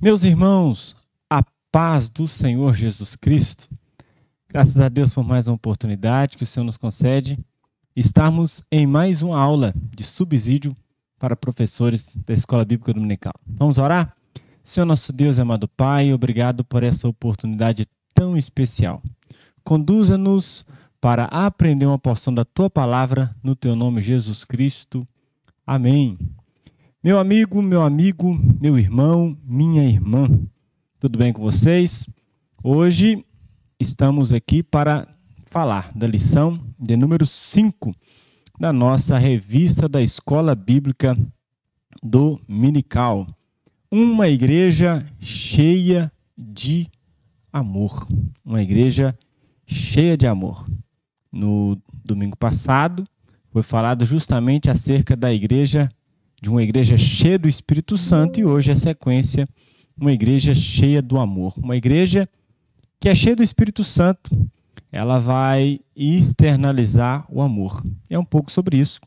Meus irmãos, a paz do Senhor Jesus Cristo. Graças a Deus por mais uma oportunidade que o Senhor nos concede. Estarmos em mais uma aula de subsídio para professores da Escola Bíblica Dominical. Vamos orar? Senhor nosso Deus, amado Pai, obrigado por essa oportunidade tão especial. Conduza-nos para aprender uma porção da Tua Palavra no Teu nome, Jesus Cristo. Amém. Meu amigo, meu irmão, minha irmã, tudo bem com vocês? Hoje estamos aqui para falar da lição de número 5 da nossa revista da Escola Bíblica Dominical. Uma igreja cheia de amor. Uma igreja cheia de amor. No domingo passado foi falado justamente acerca da igreja, de uma igreja cheia do Espírito Santo, e hoje a sequência, uma igreja cheia do amor. Uma igreja que é cheia do Espírito Santo, ela vai externalizar o amor. É um pouco sobre isso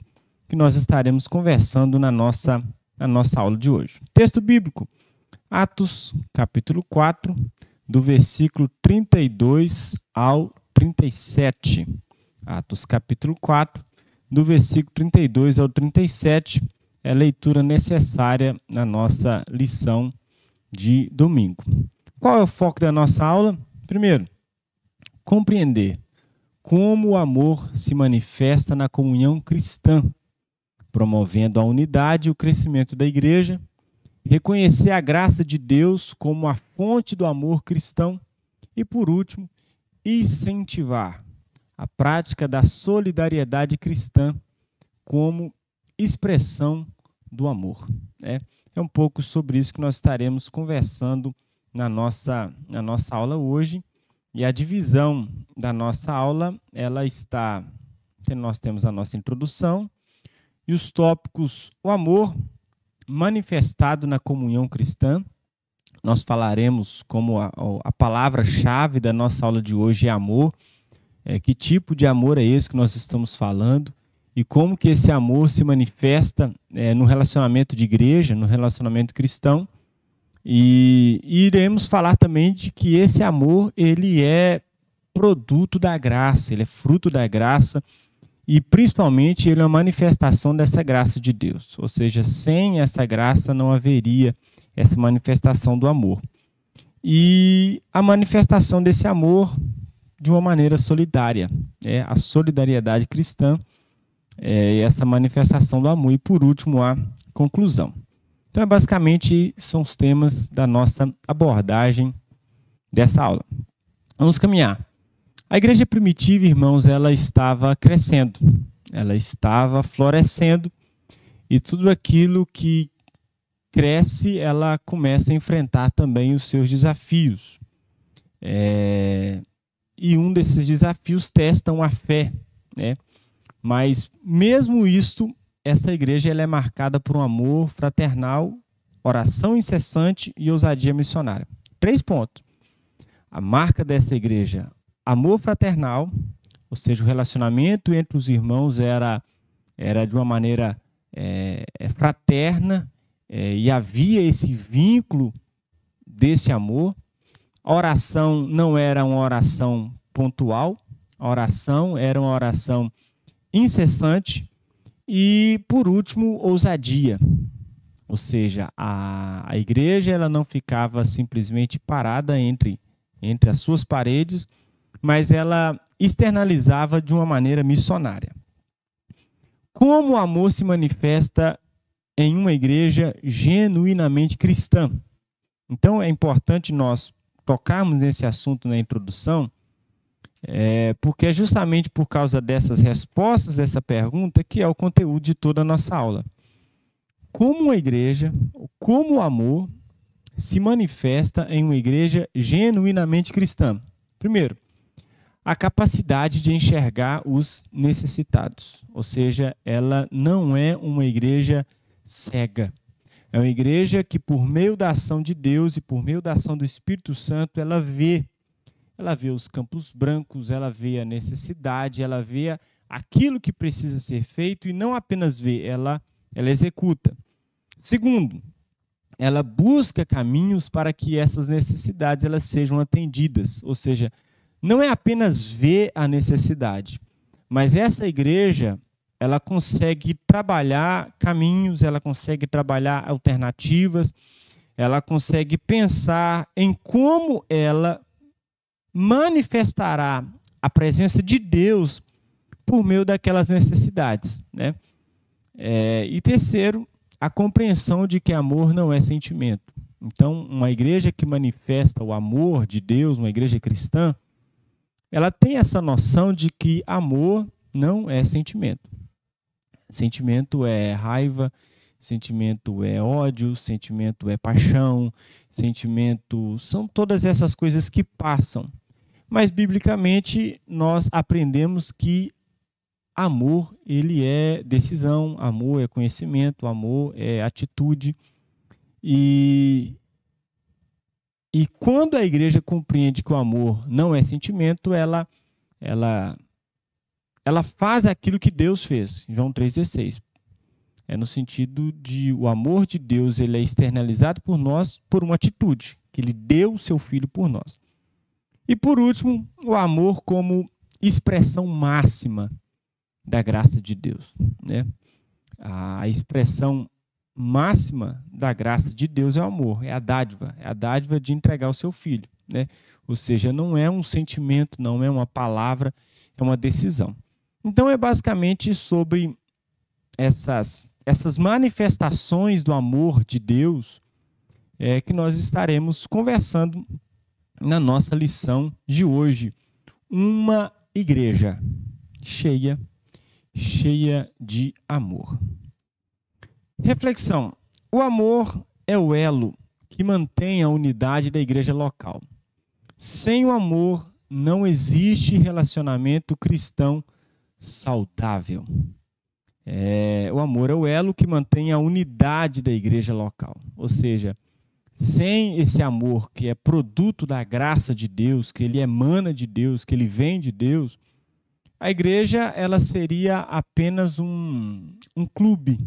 que nós estaremos conversando na nossa aula de hoje. Texto bíblico, Atos, capítulo 4, do versículo 32 ao 37. Atos, capítulo 4, do versículo 32 ao 37, é a leitura necessária na nossa lição de domingo. Qual é o foco da nossa aula? Primeiro, compreender como o amor se manifesta na comunhão cristã, promovendo a unidade e o crescimento da igreja, reconhecer a graça de Deus como a fonte do amor cristão e, por último, incentivar a prática da solidariedade cristã como expressão do amor. É um pouco sobre isso que nós estaremos conversando na nossa aula hoje. E a divisão da nossa aula, nós temos a nossa introdução e os tópicos: o amor manifestado na comunhão cristã. Nós falaremos como a palavra-chave da nossa aula de hoje é amor. Que tipo de amor é esse que nós estamos falando? E como que esse amor se manifesta no relacionamento de igreja, no relacionamento cristão. E iremos falar também de que esse amor, ele é produto da graça, ele é fruto da graça e, principalmente, ele é uma manifestação dessa graça de Deus. Ou seja, sem essa graça não haveria essa manifestação do amor. E a manifestação desse amor de uma maneira solidária, a solidariedade cristã, essa manifestação do amor. E, por último, a conclusão. Então, basicamente, são os temas da nossa abordagem dessa aula. Vamos caminhar. A igreja primitiva, irmãos, ela estava crescendo, ela estava florescendo, e tudo aquilo que cresce, ela começa a enfrentar também os seus desafios. E um desses desafios testam a fé, Mas, mesmo isto, essa igreja ela é marcada por um amor fraternal, oração incessante e ousadia missionária. 3 pontos. A marca dessa igreja: amor fraternal, ou seja, o relacionamento entre os irmãos era de uma maneira fraterna, e havia esse vínculo desse amor. A oração não era uma oração pontual, a oração era uma oração incessante. E, por último, ousadia. Ou seja, a igreja ela não ficava simplesmente parada entre as suas paredes, mas ela externalizava de uma maneira missionária. Como o amor se manifesta em uma igreja genuinamente cristã? Então, é importante nós tocarmos nesse assunto na introdução, porque é justamente por causa dessas respostas, dessa pergunta, que é o conteúdo de toda a nossa aula. Como uma igreja, como o amor se manifesta em uma igreja genuinamente cristã? Primeiro, a capacidade de enxergar os necessitados. Ou seja, ela não é uma igreja cega. É uma igreja que, por meio da ação de Deus e por meio da ação do Espírito Santo, ela vê os campos brancos, ela vê a necessidade, ela vê aquilo que precisa ser feito e não apenas vê, ela executa. Segundo, ela busca caminhos para que essas necessidades elas sejam atendidas. Ou seja, não é apenas ver a necessidade, mas essa igreja ela consegue trabalhar caminhos, ela consegue trabalhar alternativas, ela consegue pensar em como ela manifestará a presença de Deus por meio daquelas necessidades, né? E terceiro, a compreensão de que amor não é sentimento. Então, uma igreja que manifesta o amor de Deus, uma igreja cristã, ela tem essa noção de que amor não é sentimento. Sentimento é raiva, sentimento é ódio, sentimento é paixão, sentimento são todas essas coisas que passam. Mas, biblicamente, nós aprendemos que amor, ele é decisão, amor é conhecimento, amor é atitude. E quando a igreja compreende que o amor não é sentimento, ela faz aquilo que Deus fez, em João 3,16. É no sentido de o amor de Deus ele é externalizado por nós por uma atitude, que ele deu o seu filho por nós. E por último, o amor como expressão máxima da graça de Deus, né? A expressão máxima da graça de Deus é o amor, é a dádiva de entregar o seu filho, né? Ou seja, não é um sentimento, não é uma palavra, é uma decisão. Então é basicamente sobre essas manifestações do amor de Deus que nós estaremos conversando na nossa lição de hoje. Uma igreja cheia de amor. Reflexão. O amor é o elo que mantém a unidade da igreja local. Sem o amor, não existe relacionamento cristão saudável. O amor é o elo que mantém a unidade da igreja local. Ou seja, sem esse amor que é produto da graça de Deus, que ele emana de Deus, que ele vem de Deus, a igreja ela seria apenas um clube,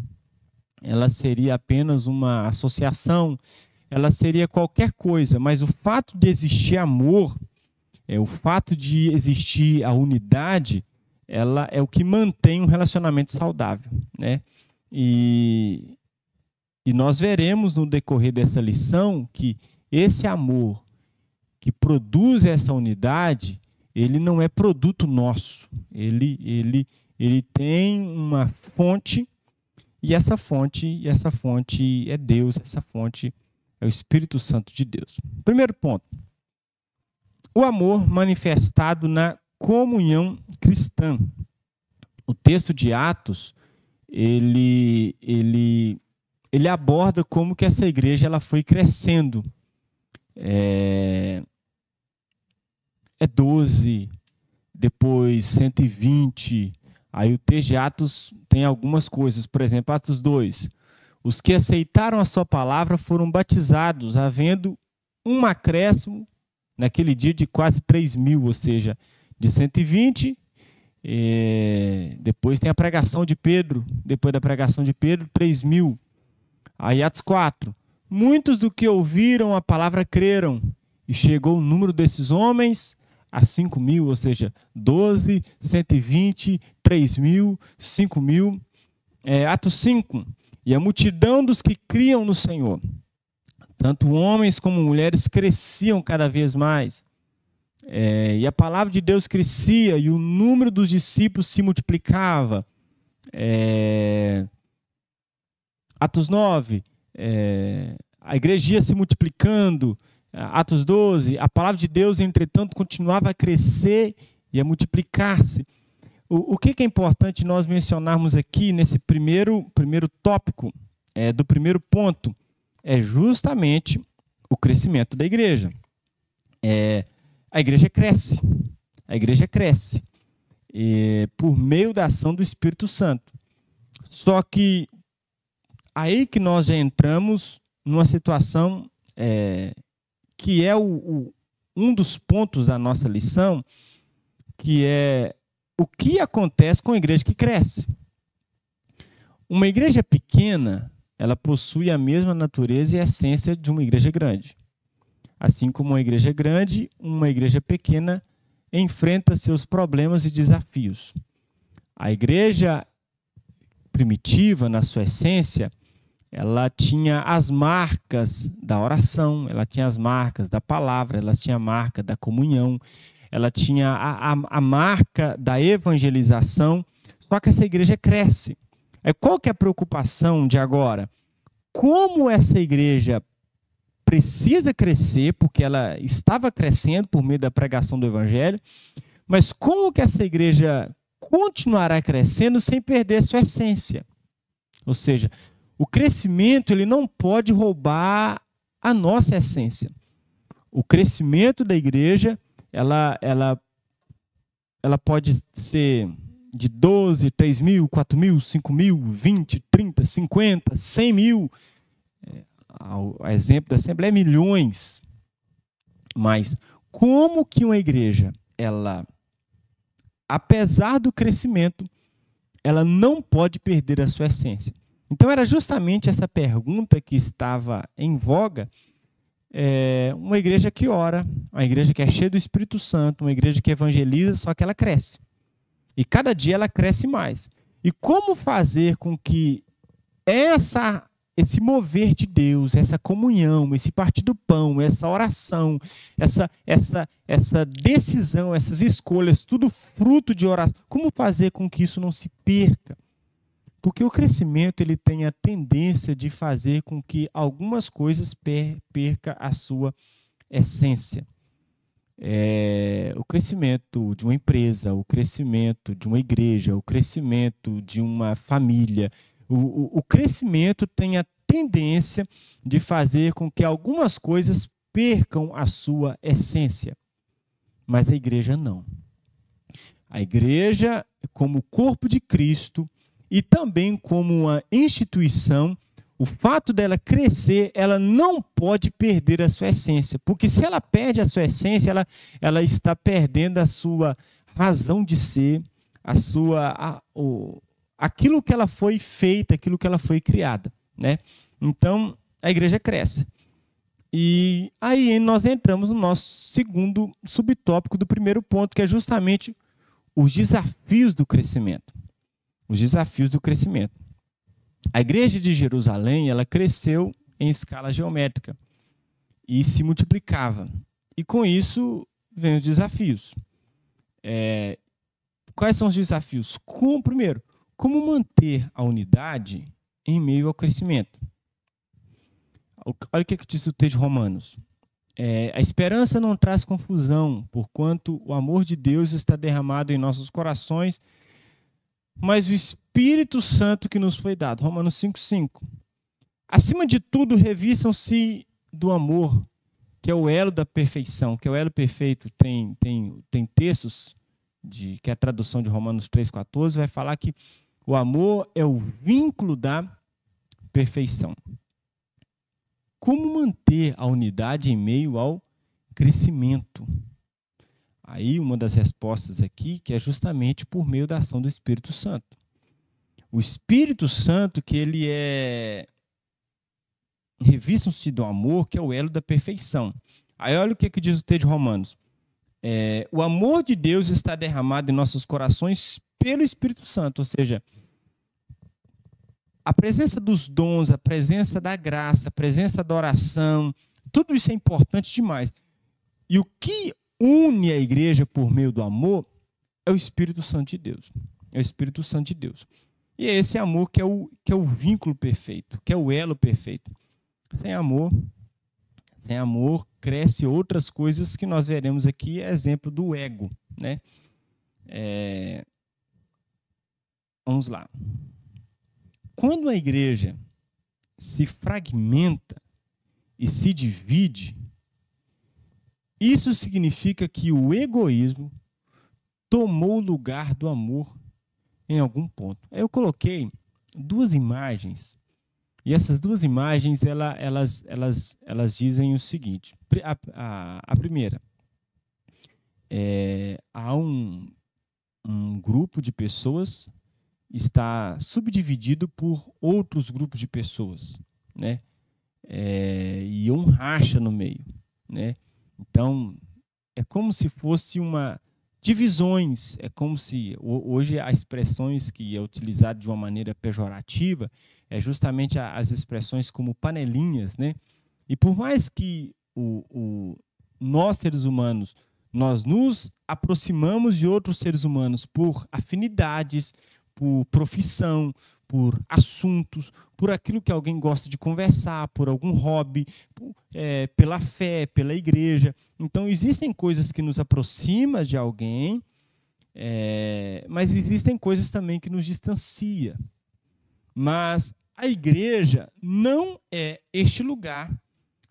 ela seria apenas uma associação, ela seria qualquer coisa, mas o fato de existir amor, o fato de existir a unidade, ela é o que mantém um relacionamento saudável, né? E nós veremos no decorrer dessa lição que esse amor que produz essa unidade, ele não é produto nosso. Ele tem uma fonte, e essa fonte é Deus, essa fonte é o Espírito Santo de Deus. Primeiro ponto. O amor manifestado na comunhão cristã. O texto de Atos, ele aborda como que essa igreja ela foi crescendo. 12, depois 120. Aí o texto de Atos tem algumas coisas. Por exemplo, Atos 2. Os que aceitaram a sua palavra foram batizados, havendo um acréscimo naquele dia de quase 3.000, ou seja, de 120. Depois tem a pregação de Pedro. Depois da pregação de Pedro, 3.000. Aí Atos 4. Muitos do que ouviram a palavra creram, e chegou o número desses homens a 5.000, ou seja, 12, 120, 3.000, 5.000. Atos 5. E a multidão dos que criam no Senhor, tanto homens como mulheres, cresciam cada vez mais. E a palavra de Deus crescia e o número dos discípulos se multiplicava. Atos 9, a igreja ia se multiplicando. Atos 12, a palavra de Deus, entretanto, continuava a crescer e a multiplicar-se. O que é importante nós mencionarmos aqui nesse primeiro tópico, do primeiro ponto, é justamente o crescimento da igreja. A igreja cresce por meio da ação do Espírito Santo. Só que aí que nós já entramos numa situação que é um dos pontos da nossa lição, que é o que acontece com a igreja que cresce. Uma igreja pequena, ela possui a mesma natureza e essência de uma igreja grande. Assim como uma igreja grande, uma igreja pequena enfrenta seus problemas e desafios. A igreja primitiva, na sua essência, ela tinha as marcas da oração, ela tinha as marcas da palavra, ela tinha a marca da comunhão, ela tinha a marca da evangelização, só que essa igreja cresce. Qual que é a preocupação de agora? Como essa igreja precisa crescer, porque ela estava crescendo por meio da pregação do evangelho, mas como que essa igreja continuará crescendo sem perder sua essência? Ou seja, o crescimento ele não pode roubar a nossa essência. O crescimento da igreja, ela pode ser de 12, 3 mil, 4 mil, 5 mil, 20, 30, 50, 100 mil. O exemplo da Assembleia é milhões. Mas como que uma igreja, ela, apesar do crescimento, ela não pode perder a sua essência? Então era justamente essa pergunta que estava em voga. Uma igreja que ora, uma igreja que é cheia do Espírito Santo, uma igreja que evangeliza, só que ela cresce. E cada dia ela cresce mais. E como fazer com que esse mover de Deus, essa comunhão, esse partir do pão, essa oração, essa decisão, essas escolhas, tudo fruto de oração, como fazer com que isso não se perca? Porque o crescimento ele tem a tendência de fazer com que algumas coisas perca a sua essência. O crescimento de uma empresa, o crescimento de uma igreja, o crescimento de uma família, o crescimento tem a tendência de fazer com que algumas coisas percam a sua essência. Mas a igreja não. A igreja, como corpo de Cristo, e também como uma instituição, o fato dela crescer, ela não pode perder a sua essência. Porque se ela perde a sua essência, ela está perdendo a sua razão de ser, aquilo que ela foi feita, aquilo que ela foi criada, né? Então, a igreja cresce. E aí nós entramos no nosso segundo subtópico do primeiro ponto, que é justamente os desafios do crescimento. Os desafios do crescimento. A igreja de Jerusalém, ela cresceu em escala geométrica e se multiplicava. E com isso vem os desafios. Quais são os desafios? Primeiro, como manter a unidade em meio ao crescimento? Olha o que diz o texto de Romanos. A esperança não traz confusão, porquanto o amor de Deus está derramado em nossos corações, mas o Espírito Santo que nos foi dado. Romanos 5,5. Acima de tudo, revistam-se do amor, que é o elo da perfeição, que é o elo perfeito. Tem textos, que é a tradução de Romanos 3,14, vai falar que o amor é o vínculo da perfeição. Como manter a unidade em meio ao crescimento? Aí uma das respostas aqui, que é justamente por meio da ação do Espírito Santo. O Espírito Santo, que ele revistam-se do amor, que é o elo da perfeição. Aí olha o que diz o texto de Romanos. O amor de Deus está derramado em nossos corações pelo Espírito Santo, ou seja, a presença dos dons, a presença da graça, a presença da oração, tudo isso é importante demais. E o que une a igreja por meio do amor é o Espírito Santo de Deus. É o Espírito Santo de Deus. E é esse amor que é o vínculo perfeito, que é o elo perfeito. Sem amor cresce outras coisas que nós veremos aqui, exemplo do ego, né? Vamos lá. Quando a igreja se fragmenta e se divide, isso significa que o egoísmo tomou o lugar do amor em algum ponto. Eu coloquei duas imagens, e essas duas imagens elas dizem o seguinte. A primeira, há um grupo de pessoas está subdividido por outros grupos de pessoas, né? E um racha no meio, né? Então, é como se fosse divisões, é como se hoje as expressões que é utilizada de uma maneira pejorativa é justamente as expressões como panelinhas, né? E por mais que nós seres humanos nós nos aproximamos de outros seres humanos por afinidades, por profissão, por assuntos, por aquilo que alguém gosta de conversar, por algum hobby, pela fé, pela igreja. Então, existem coisas que nos aproximam de alguém, mas existem coisas também que nos distanciam. Mas a igreja não é este lugar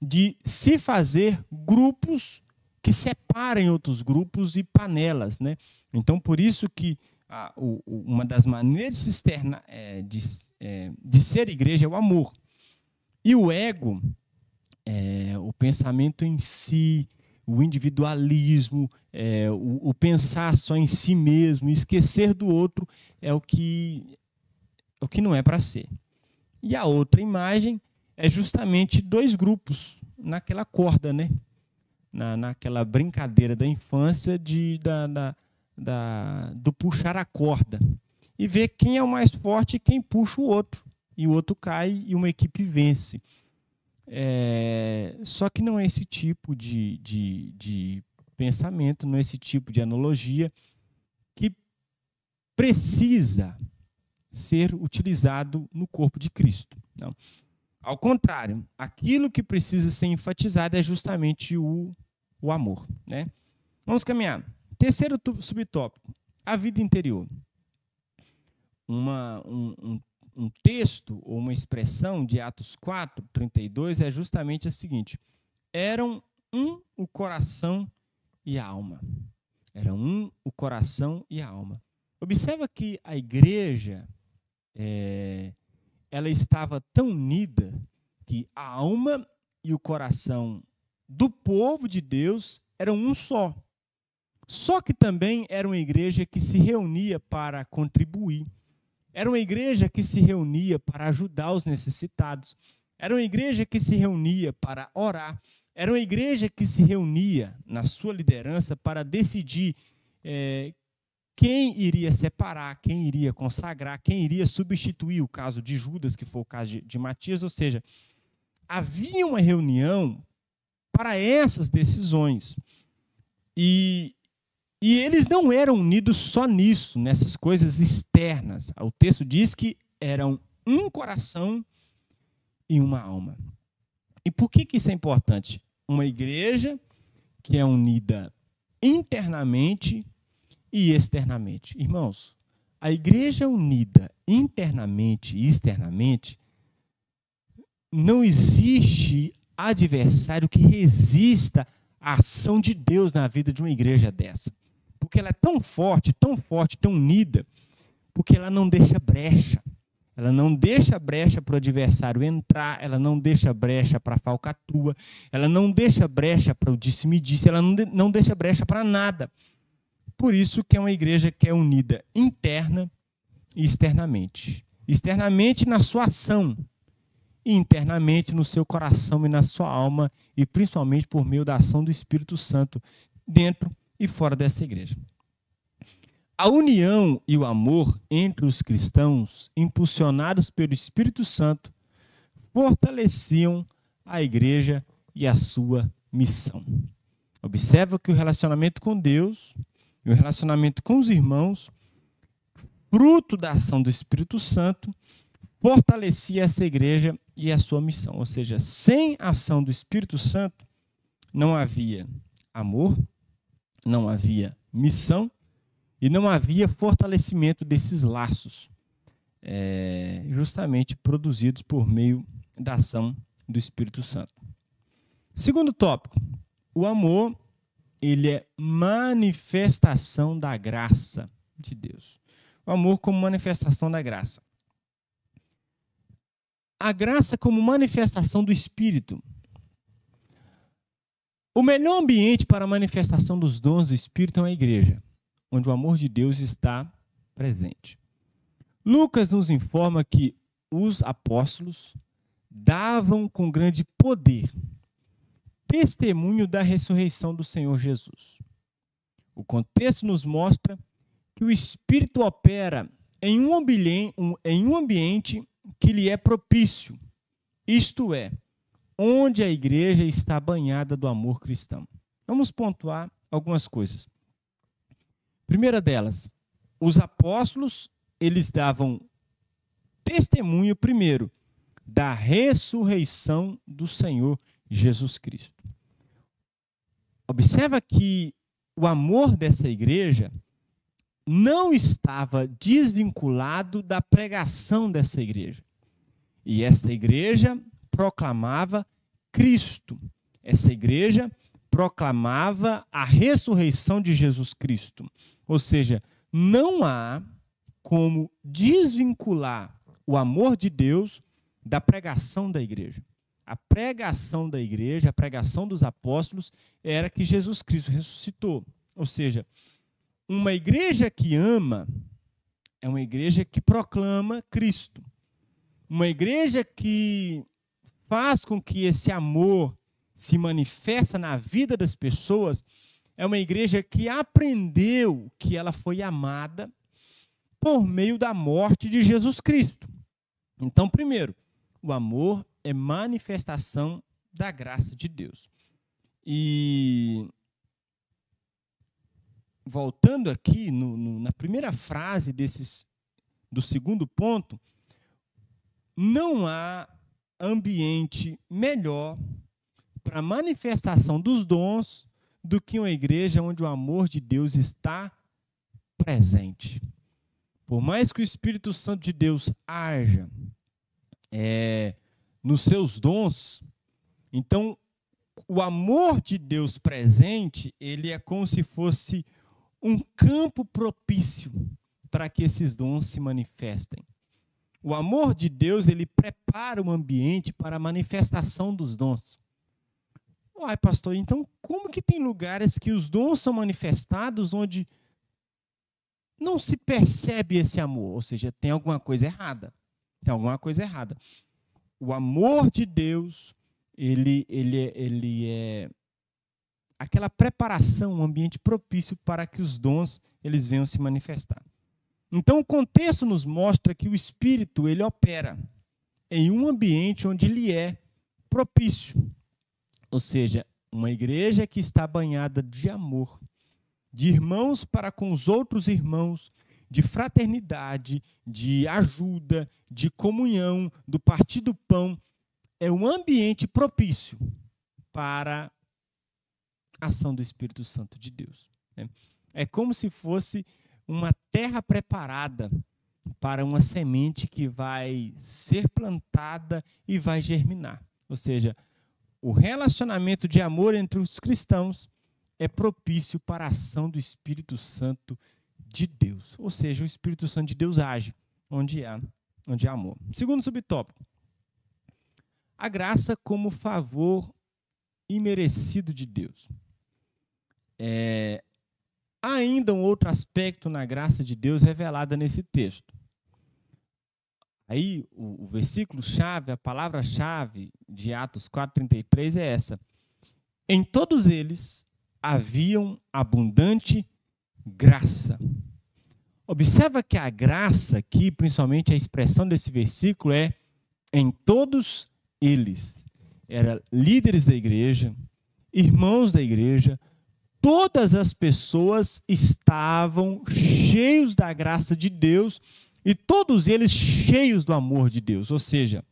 de se fazer grupos que separem outros grupos e panelas, né? Então, por isso que uma das maneiras externas de ser igreja é o amor. E o ego, o pensamento em si, o individualismo, o pensar só em si mesmo, esquecer do outro, é o que não é para ser. E a outra imagem é justamente dois grupos naquela corda, né? Naquela brincadeira da infância do puxar a corda e ver quem é o mais forte e quem puxa o outro. E o outro cai e uma equipe vence. Só que não é esse tipo de pensamento, não é esse tipo de analogia que precisa ser utilizado no corpo de Cristo. Não. Ao contrário, aquilo que precisa ser enfatizado é justamente o amor, né? Vamos caminhar. Terceiro subtópico, a vida interior. Um texto ou uma expressão de Atos 4:32 é justamente a seguinte: eram um o coração e a alma. Eram um o coração e a alma. Observa que a igreja ela estava tão unida que a alma e o coração do povo de Deus eram um só. Só que também era uma igreja que se reunia para contribuir. Era uma igreja que se reunia para ajudar os necessitados. Era uma igreja que se reunia para orar. Era uma igreja que se reunia na sua liderança para decidir quem iria separar, quem iria consagrar, quem iria substituir o caso de Judas, que foi o caso de Matias. Ou seja, havia uma reunião para essas decisões. E eles não eram unidos só nisso, nessas coisas externas. O texto diz que eram um coração e uma alma. E por que isso é importante? Uma igreja que é unida internamente e externamente. Irmãos, a igreja unida internamente e externamente, não existe adversário que resista à ação de Deus na vida de uma igreja dessa. Porque ela é tão forte, tão unida, porque ela não deixa brecha. Ela não deixa brecha para o adversário entrar, ela não deixa brecha para a falcatrua, ela não deixa brecha para o disse-me-disse, ela não deixa brecha para nada. Por isso que é uma igreja que é unida interna e externamente. Externamente na sua ação, e internamente no seu coração e na sua alma, e principalmente por meio da ação do Espírito Santo dentro e fora dessa igreja. A união e o amor entre os cristãos, impulsionados pelo Espírito Santo, fortaleciam a igreja e a sua missão. Observa que o relacionamento com Deus e o relacionamento com os irmãos, fruto da ação do Espírito Santo, fortalecia essa igreja e a sua missão. Ou seja, sem a ação do Espírito Santo, não havia amor, não havia missão e não havia fortalecimento desses laços, justamente produzidos por meio da ação do Espírito Santo. Segundo tópico, o amor, ele é manifestação da graça de Deus. O amor como manifestação da graça. A graça como manifestação do Espírito. O melhor ambiente para a manifestação dos dons do Espírito é uma igreja, onde o amor de Deus está presente. Lucas nos informa que os apóstolos davam com grande poder testemunho da ressurreição do Senhor Jesus. O contexto nos mostra que o Espírito opera em um ambiente que lhe é propício, isto é, onde a igreja está banhada do amor cristão. Vamos pontuar algumas coisas. Primeira delas, os apóstolos, eles davam testemunho, primeiro, da ressurreição do Senhor Jesus Cristo. Observa que o amor dessa igreja não estava desvinculado da pregação dessa igreja. E essa igreja proclamava Cristo. Essa igreja proclamava a ressurreição de Jesus Cristo. Ou seja, não há como desvincular o amor de Deus da pregação da igreja. A pregação da igreja, a pregação dos apóstolos, era que Jesus Cristo ressuscitou. Ou seja, uma igreja que ama é uma igreja que proclama Cristo. Uma igreja que faz com que esse amor se manifesta na vida das pessoas é uma igreja que aprendeu que ela foi amada por meio da morte de Jesus Cristo. Então, primeiro, o amor é manifestação da graça de Deus. E voltando aqui na primeira frase do segundo ponto, não há ambiente melhor para a manifestação dos dons do que uma igreja onde o amor de Deus está presente. Por mais que o Espírito Santo de Deus haja nos seus dons, então o amor de Deus presente, ele é como se fosse um campo propício para que esses dons se manifestem. O amor de Deus, ele prepara o ambiente para a manifestação dos dons. Uai, pastor, então como que tem lugares que os dons são manifestados onde não se percebe esse amor? Ou seja, tem alguma coisa errada. Tem alguma coisa errada. O amor de Deus, ele é aquela preparação, um ambiente propício para que os dons eles venham se manifestar. Então, o contexto nos mostra que o Espírito ele opera em um ambiente onde ele é propício. Ou seja, uma igreja que está banhada de amor, de irmãos para com os outros irmãos, de fraternidade, de ajuda, de comunhão, do partir do pão, é um ambiente propício para a ação do Espírito Santo de Deus. É como se fosse uma terra preparada para uma semente que vai ser plantada e vai germinar. Ou seja, o relacionamento de amor entre os cristãos é propício para a ação do Espírito Santo de Deus. Ou seja, o Espírito Santo de Deus age onde há amor. Segundo subtópico, a graça como favor imerecido de Deus. Há ainda um outro aspecto na graça de Deus revelada nesse texto. Aí, o versículo-chave, a palavra-chave de Atos 4:33 é essa. Em todos eles haviam abundante graça. Observa que a graça aqui, principalmente a expressão desse versículo é em todos eles. Eram líderes da igreja, irmãos da igreja, todas as pessoas estavam cheios da graça de Deus e todos eles cheios do amor de Deus. Ou seja,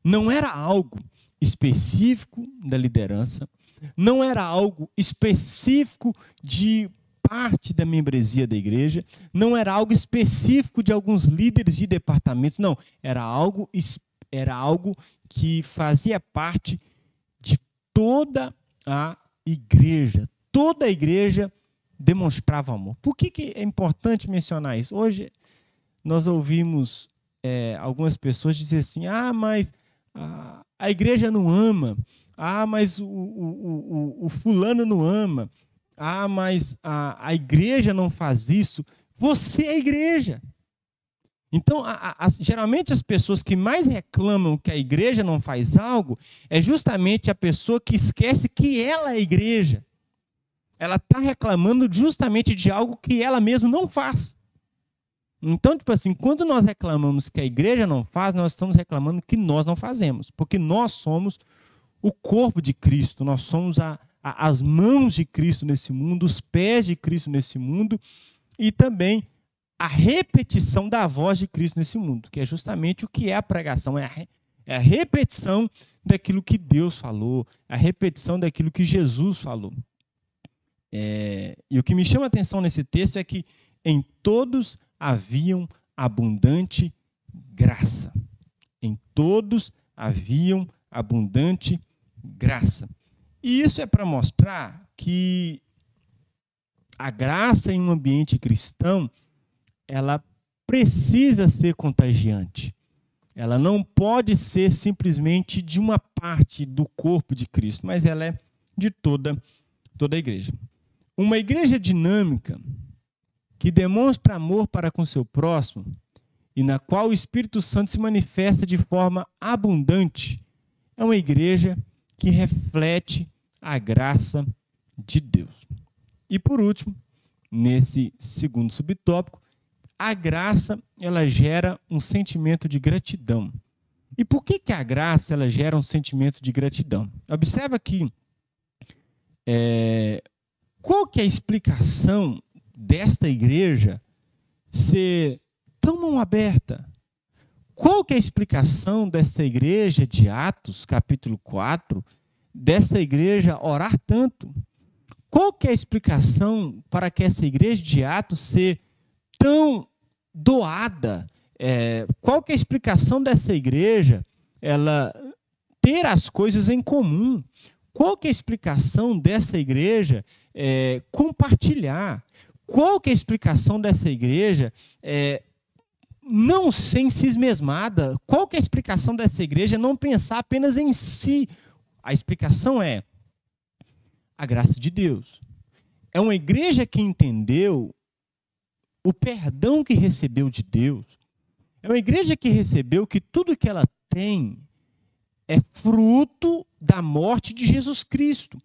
não era algo específico da liderança, não era algo específico de parte da membresia da igreja, não era algo específico de alguns líderes de departamento, não, era algo que fazia parte de toda a igreja. Toda a igreja demonstrava amor. Por que é importante mencionar isso? Hoje nós ouvimos algumas pessoas dizer assim, mas a igreja não ama, mas o fulano não ama, mas a igreja não faz isso. Você é a igreja. Então, geralmente as pessoas que mais reclamam que a igreja não faz algo é justamente a pessoa que esquece que ela é a igreja. Ela está reclamando justamente de algo que ela mesma não faz. Então, tipo assim, quando nós reclamamos que a igreja não faz, nós estamos reclamando que nós não fazemos. Porque nós somos o corpo de Cristo, nós somos as mãos de Cristo nesse mundo, os pés de Cristo nesse mundo e também a repetição da voz de Cristo nesse mundo, que é justamente o que é a pregação, é a repetição daquilo que Deus falou, a repetição daquilo que Jesus falou. E o que me chama a atenção nesse texto é que em todos haviam abundante graça. Em todos haviam abundante graça. E isso é para mostrar que a graça em um ambiente cristão, ela precisa ser contagiante. Ela não pode ser simplesmente de uma parte do corpo de Cristo, mas ela é de toda a igreja. Uma igreja dinâmica, que demonstra amor para com seu próximo e na qual o Espírito Santo se manifesta de forma abundante, é uma igreja que reflete a graça de Deus. E por último, nesse segundo subtópico, a graça, ela gera um sentimento de gratidão. E por que a graça, ela gera um sentimento de gratidão? Observa que qual que é a explicação desta igreja ser tão mão aberta? Qual que é a explicação dessa igreja de Atos, capítulo 4, dessa igreja orar tanto? Qual que é a explicação para que essa igreja de Atos ser tão doada? Qual que é a explicação dessa igreja ela ter as coisas em comum? Qual que é a explicação dessa igreja compartilhar? Qual que é a explicação dessa igreja não ser encismada? Qual que é a explicação dessa igreja não pensar apenas em si? A explicação é a graça de Deus. É uma igreja que entendeu o perdão que recebeu de Deus. É uma igreja que recebeu que tudo que ela tem é fruto da morte de Jesus Cristo.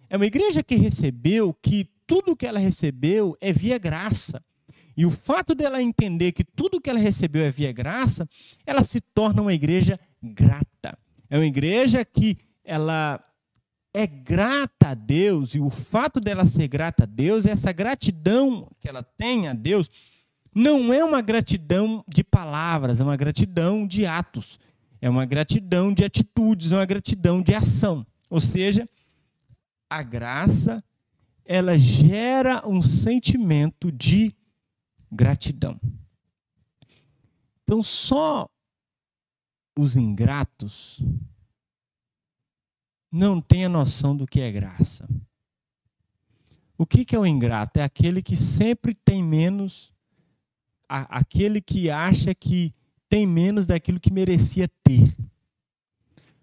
É uma igreja que recebeu que tudo que ela recebeu é via graça. E o fato dela entender que tudo que ela recebeu é via graça, ela se torna uma igreja grata. É uma igreja que ela é grata a Deus, e o fato dela ser grata a Deus, essa gratidão que ela tem a Deus, não é uma gratidão de palavras, é uma gratidão de atos, é uma gratidão de atitudes, é uma gratidão de ação. Ou seja, a graça, ela gera um sentimento de gratidão. Então, só os ingratos não têm a noção do que é graça. O que é o ingrato? É aquele que sempre tem menos, aquele que acha que tem menos daquilo que merecia ter.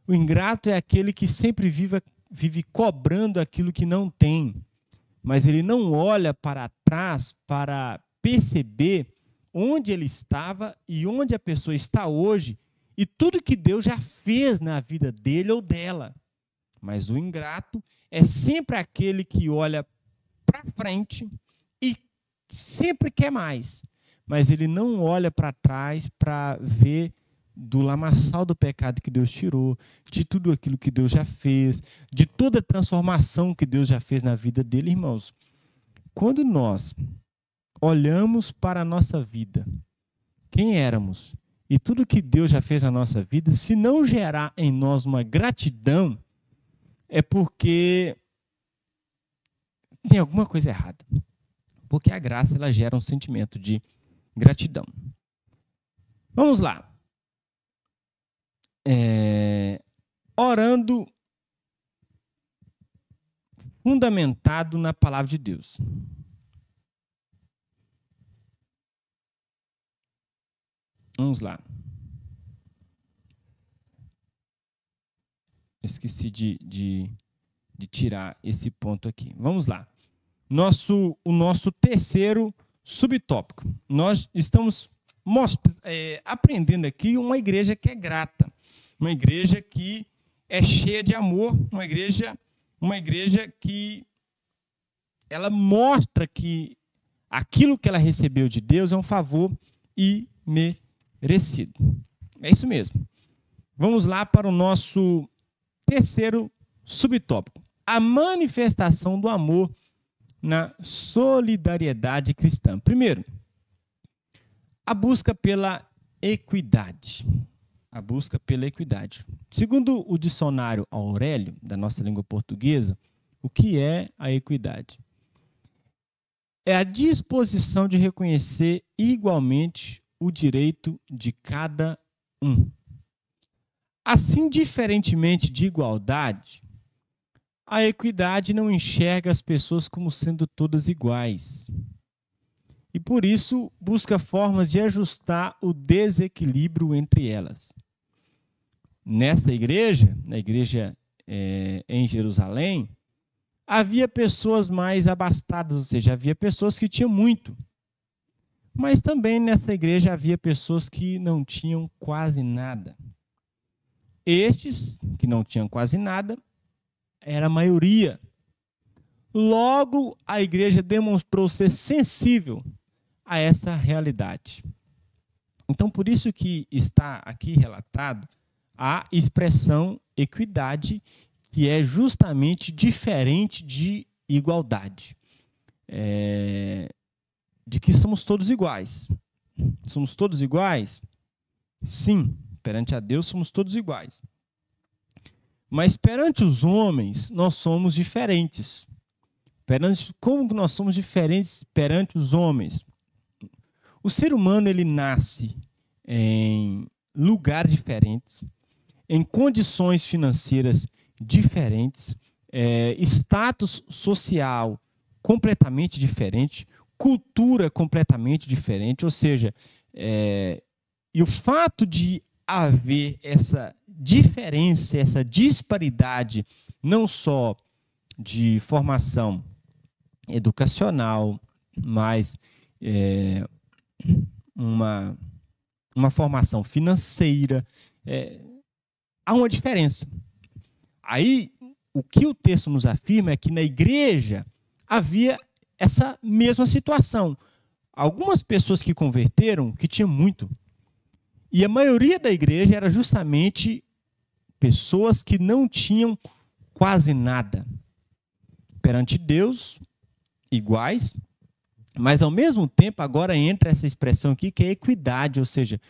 O ingrato é aquele que sempre vive cobrando aquilo que não tem, mas ele não olha para trás para perceber onde ele estava e onde a pessoa está hoje e tudo que Deus já fez na vida dele ou dela. Mas o ingrato é sempre aquele que olha para frente e sempre quer mais, mas ele não olha para trás para ver do lamaçal do pecado que Deus tirou, de tudo aquilo que Deus já fez, de toda a transformação que Deus já fez na vida dele. Irmãos, quando nós olhamos para a nossa vida, quem éramos e tudo que Deus já fez na nossa vida, se não gerar em nós uma gratidão, é porque tem alguma coisa errada. Porque a graça, ela gera um sentimento de gratidão. Vamos lá. Orando fundamentado na palavra de Deus. Vamos lá. Esqueci de tirar esse ponto aqui. Vamos lá. O nosso terceiro subtópico. Nós estamos aprendendo aqui uma igreja que é grata, uma igreja que é cheia de amor, uma igreja que ela mostra que aquilo que ela recebeu de Deus é um favor imerecido. É isso mesmo. Vamos lá para o nosso terceiro subtópico. A manifestação do amor na solidariedade cristã. Primeiro, a busca pela equidade. A busca pela equidade. Segundo o dicionário Aurélio, da nossa língua portuguesa, o que é a equidade? É a disposição de reconhecer igualmente o direito de cada um. Assim, diferentemente de igualdade, a equidade não enxerga as pessoas como sendo todas iguais. E por isso busca formas de ajustar o desequilíbrio entre elas. Nesta igreja, na igreja em Jerusalém, havia pessoas mais abastadas, ou seja, havia pessoas que tinham muito. Mas também nessa igreja havia pessoas que não tinham quase nada. Estes, que não tinham quase nada, era a maioria. Logo, a igreja demonstrou ser sensível a essa realidade. Então, por isso que está aqui relatado a expressão equidade, que é justamente diferente de igualdade. De que somos todos iguais. Somos todos iguais? Sim, perante a Deus somos todos iguais. Mas perante os homens, nós somos diferentes. Como que nós somos diferentes perante os homens? O ser humano, ele nasce em lugares diferentes, em condições financeiras diferentes, status social completamente diferente, cultura completamente diferente, ou seja, e o fato de haver essa diferença, essa disparidade, não só de formação educacional, mas uma formação financeira, há uma diferença. Aí, o que o texto nos afirma é que na igreja havia essa mesma situação. Algumas pessoas que converteram, que tinham muito. E a maioria da igreja era justamente pessoas que não tinham quase nada. Perante Deus, iguais, mas ao mesmo tempo agora entra essa expressão aqui que é equidade, ou seja,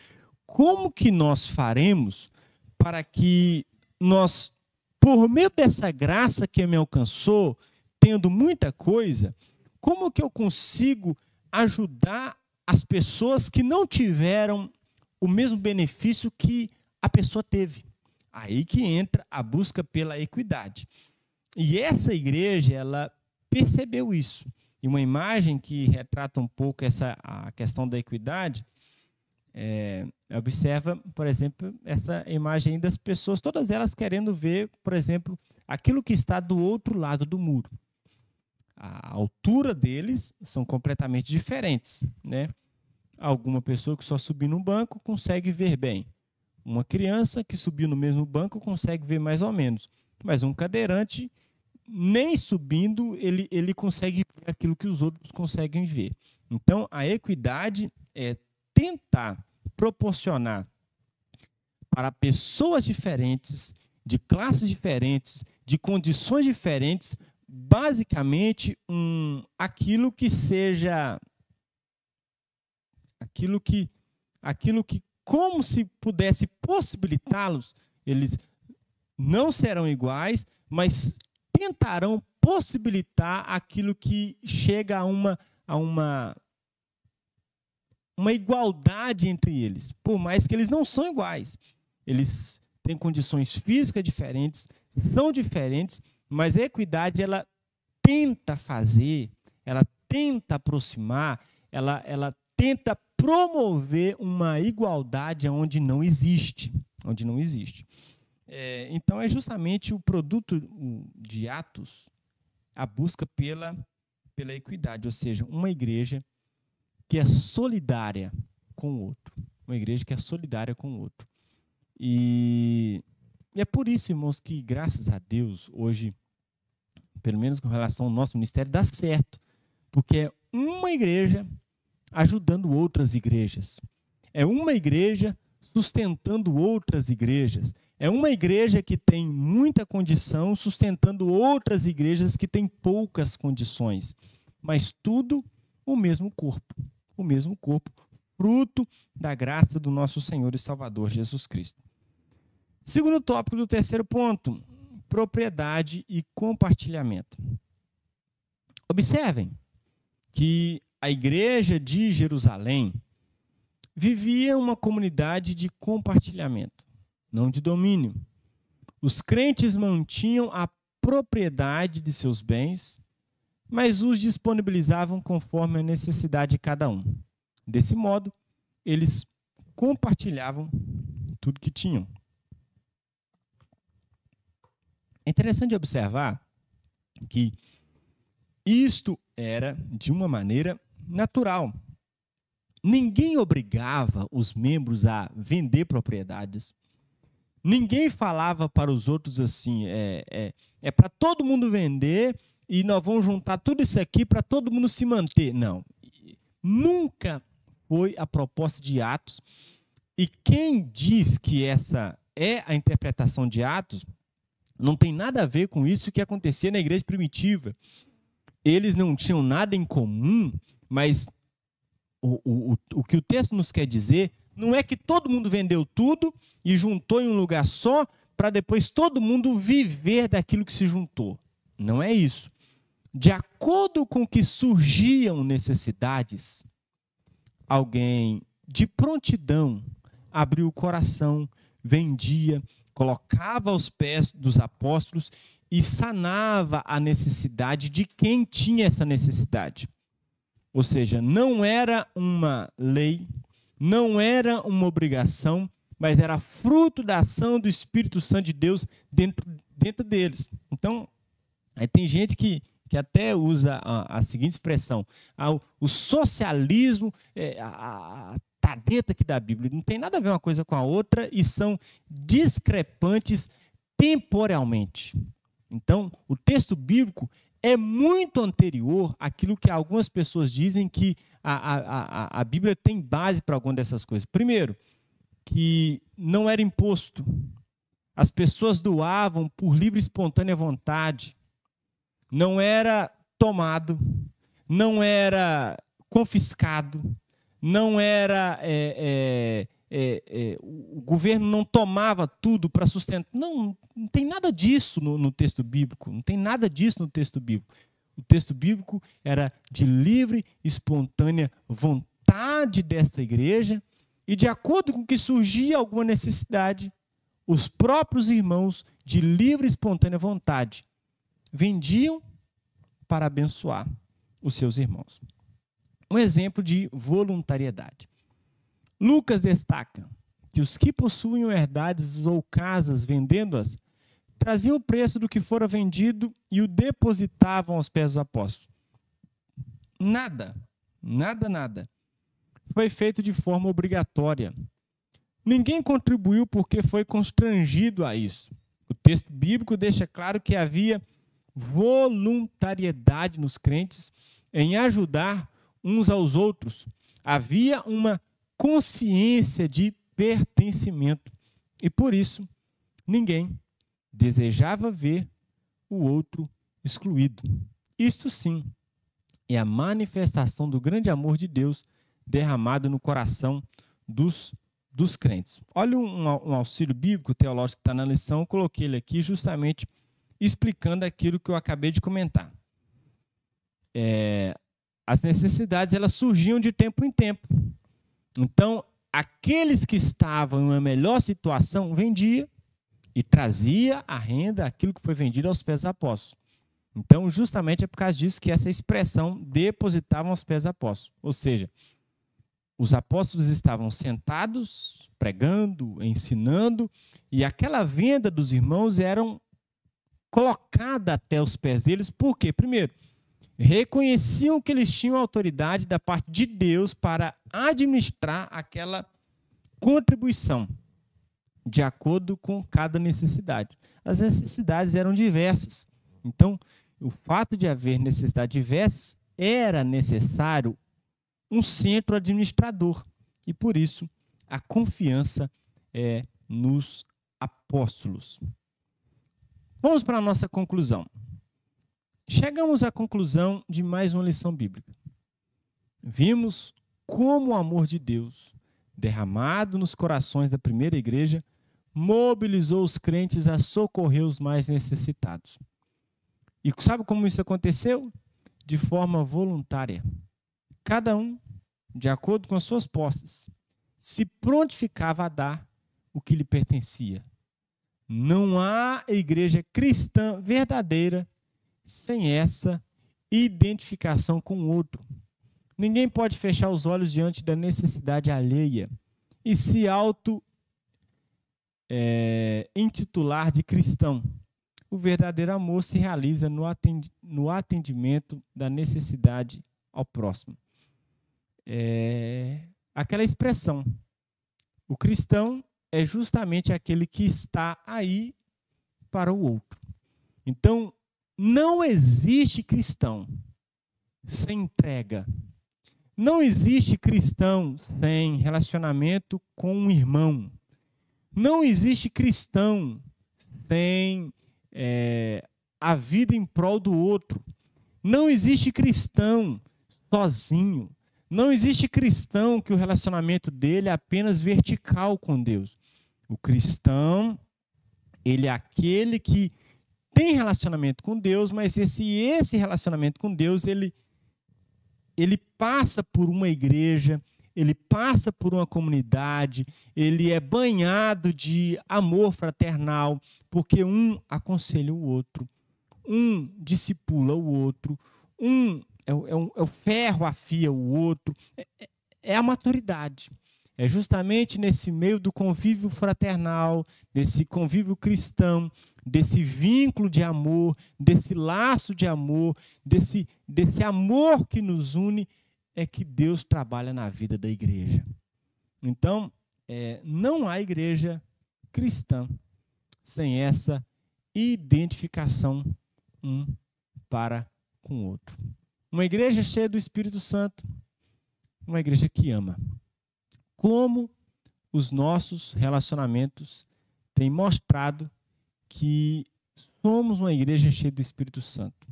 como que nós faremos para que nós, por meio dessa graça que me alcançou, tendo muita coisa, como que eu consigo ajudar as pessoas que não tiveram o mesmo benefício que a pessoa teve? Aí que entra a busca pela equidade. E essa igreja, ela percebeu isso. E uma imagem que retrata um pouco a questão da equidade, observa, por exemplo, essa imagem aí das pessoas, todas elas querendo ver, por exemplo, aquilo que está do outro lado do muro. A altura deles são completamente diferentes, né? Alguma pessoa que só subiu no banco consegue ver bem. Uma criança que subiu no mesmo banco consegue ver mais ou menos. Mas um cadeirante, nem subindo, ele consegue ver aquilo que os outros conseguem ver. Então, a equidade é tentar proporcionar para pessoas diferentes, de classes diferentes, de condições diferentes, basicamente aquilo que seja aquilo que como se pudesse possibilitá-los, eles não serão iguais, mas tentarão possibilitar aquilo que chega a uma igualdade entre eles, por mais que eles não são iguais. Eles têm condições físicas diferentes, são diferentes, mas a equidade, ela tenta fazer, ela tenta aproximar, ela tenta promover uma igualdade onde não existe. Então, é justamente o produto de Atos, a busca pela equidade, ou seja, uma igreja que é solidária, com o outro. Uma igreja que é solidária com o outro. E é por isso, irmãos, que graças a Deus, hoje, pelo menos com relação ao nosso ministério, dá certo. Porque é uma igreja ajudando outras igrejas. É uma igreja sustentando outras igrejas. É uma igreja que tem muita condição sustentando outras igrejas que têm poucas condições. Mas tudo o mesmo corpo. O mesmo corpo, fruto da graça do nosso Senhor e Salvador Jesus Cristo. Segundo tópico do terceiro ponto, propriedade e compartilhamento. Observem que a igreja de Jerusalém vivia uma comunidade de compartilhamento, não de domínio. Os crentes mantinham a propriedade de seus bens, mas os disponibilizavam conforme a necessidade de cada um. Desse modo, eles compartilhavam tudo que tinham. É interessante observar que isto era de uma maneira natural. Ninguém obrigava os membros a vender propriedades. Ninguém falava para os outros assim, é para todo mundo vender e nós vamos juntar tudo isso aqui para todo mundo se manter. Não. Nunca foi a proposta de Atos. E quem diz que essa é a interpretação de Atos, não tem nada a ver com isso que acontecia na igreja primitiva. Eles não tinham nada em comum, mas o que o texto nos quer dizer não é que todo mundo vendeu tudo e juntou em um lugar só para depois todo mundo viver daquilo que se juntou. Não é isso. De acordo com que surgiam necessidades, alguém de prontidão abriu o coração, vendia, colocava aos pés dos apóstolos e sanava a necessidade de quem tinha essa necessidade. Ou seja, não era uma lei, não era uma obrigação, mas era fruto da ação do Espírito Santo de Deus dentro deles. Então, aí tem gente que até usa a seguinte expressão: o socialismo está dentro aqui da Bíblia. Não tem nada a ver uma coisa com a outra e são discrepantes temporalmente. Então, o texto bíblico é muito anterior àquilo que algumas pessoas dizem que a Bíblia tem base para alguma dessas coisas. Primeiro, que não era imposto. As pessoas doavam por livre e espontânea vontade. Não era tomado, não era confiscado, não era... o governo não tomava tudo para sustentar. Não tem nada disso no texto bíblico. Não tem nada disso no texto bíblico. O texto bíblico era de livre, espontânea vontade desta igreja e de acordo com que surgia alguma necessidade, os próprios irmãos, de livre e espontânea vontade, vendiam para abençoar os seus irmãos. Um exemplo de voluntariedade. Lucas destaca que os que possuíam herdades ou casas vendendo-as, traziam o preço do que fora vendido e o depositavam aos pés dos apóstolos. Nada foi feito de forma obrigatória. Ninguém contribuiu porque foi constrangido a isso. O texto bíblico deixa claro que havia voluntariedade nos crentes em ajudar uns aos outros. Havia uma consciência de pertencimento e por isso ninguém desejava ver o outro excluído. Isto sim é a manifestação do grande amor de Deus derramado no coração dos crentes. Olha um auxílio bíblico teológico que está na lição, eu coloquei ele aqui justamente explicando aquilo que eu acabei de comentar. As necessidades elas surgiam de tempo em tempo. Então, aqueles que estavam em uma melhor situação vendia e trazia a renda, aquilo que foi vendido aos pés dos apóstolos. Então, justamente é por causa disso que essa expressão depositavam aos pés dos apóstolos. Ou seja, os apóstolos estavam sentados, pregando, ensinando, e aquela venda dos irmãos era colocada até os pés deles. Por quê? Primeiro, reconheciam que eles tinham autoridade da parte de Deus para administrar aquela contribuição de acordo com cada necessidade. As necessidades eram diversas. Então, o fato de haver necessidades diversas, era necessário um centro administrador. E por isso, a confiança é nos apóstolos. Vamos para a nossa conclusão. Chegamos à conclusão de mais uma lição bíblica. Vimos como o amor de Deus, derramado nos corações da primeira igreja, mobilizou os crentes a socorrer os mais necessitados. E sabe como isso aconteceu? De forma voluntária. Cada um, de acordo com as suas posses, se prontificava a dar o que lhe pertencia. Não há igreja cristã verdadeira sem essa identificação com o outro. Ninguém pode fechar os olhos diante da necessidade alheia e se intitular de cristão. O verdadeiro amor se realiza no atendimento da necessidade ao próximo. Aquela expressão, o cristão é justamente aquele que está aí para o outro. Então, não existe cristão sem entrega. Não existe cristão sem relacionamento com um irmão. Não existe cristão sem a vida em prol do outro. Não existe cristão sozinho. Não existe cristão que o relacionamento dele é apenas vertical com Deus. O cristão, ele é aquele que tem relacionamento com Deus, mas esse relacionamento com Deus, ele passa por uma igreja, ele passa por uma comunidade, ele é banhado de amor fraternal, porque um aconselha o outro, um discipula o outro, é o ferro afia o outro, é a maturidade. É justamente nesse meio do convívio fraternal, desse convívio cristão, desse vínculo de amor, desse laço de amor, desse amor que nos une, é que Deus trabalha na vida da igreja. Então, não há igreja cristã sem essa identificação um para com o outro. Uma igreja cheia do Espírito Santo, uma igreja que ama. Como os nossos relacionamentos têm mostrado que somos uma igreja cheia do Espírito Santo.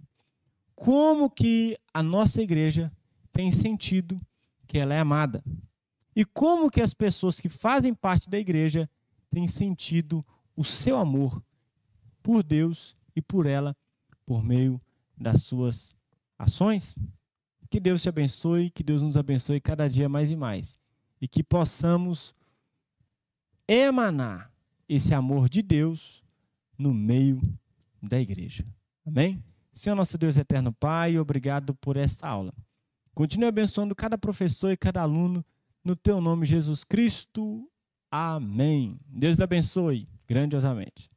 Como que a nossa igreja tem sentido que ela é amada. E como que as pessoas que fazem parte da igreja têm sentido o seu amor por Deus e por ela, por meio das suas ações. Que Deus te abençoe, que Deus nos abençoe cada dia mais e mais. E que possamos emanar esse amor de Deus no meio da igreja. Amém? Senhor nosso Deus eterno Pai, obrigado por esta aula. Continue abençoando cada professor e cada aluno no teu nome, Jesus Cristo. Amém. Deus te abençoe grandiosamente.